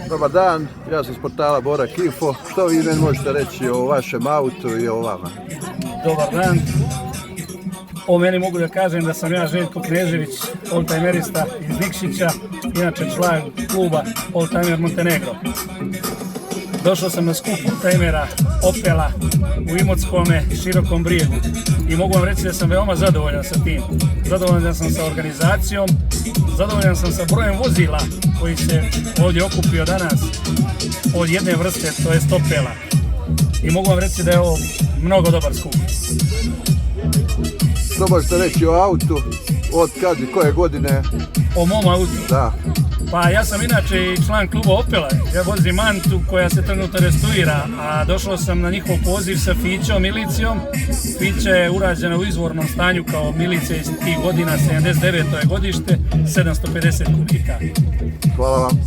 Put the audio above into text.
Dobar dan, ja sam s portala Borak Info. Što vi meni možete reći o vašem autu i o vama? Dobar dan. O meni mogu da kažem da sam ja Željko Knežević, oldtimerista iz Nikšića, inače član kluba Oldtimer Montenegro. Došao sam na skup oldtimera Opela u Imotskome, Širokom Brijegu i mogu vam reći da sam veoma zadovoljan sa tim. Zadovoljan sam sa organizacijom, zadovoljan sam sa brojem vozila koji se ovdje okupio danas od jedne vrste, to je Opela. I mogu vam reći da je ovo mnogo dobar skup. Što možete reći o autu? Od kad i koje godine? O mom autu? Da. Pa ja sam inače i član kluba Opela. Ja vozim Mantu koja se trenutno restaurira, a došao sam na njihov poziv sa Fićom, milicijom. Fića je urađena u izvornom stanju kao milicija iz tih godina, 79. je godište, 750 kubika. Hvala vam.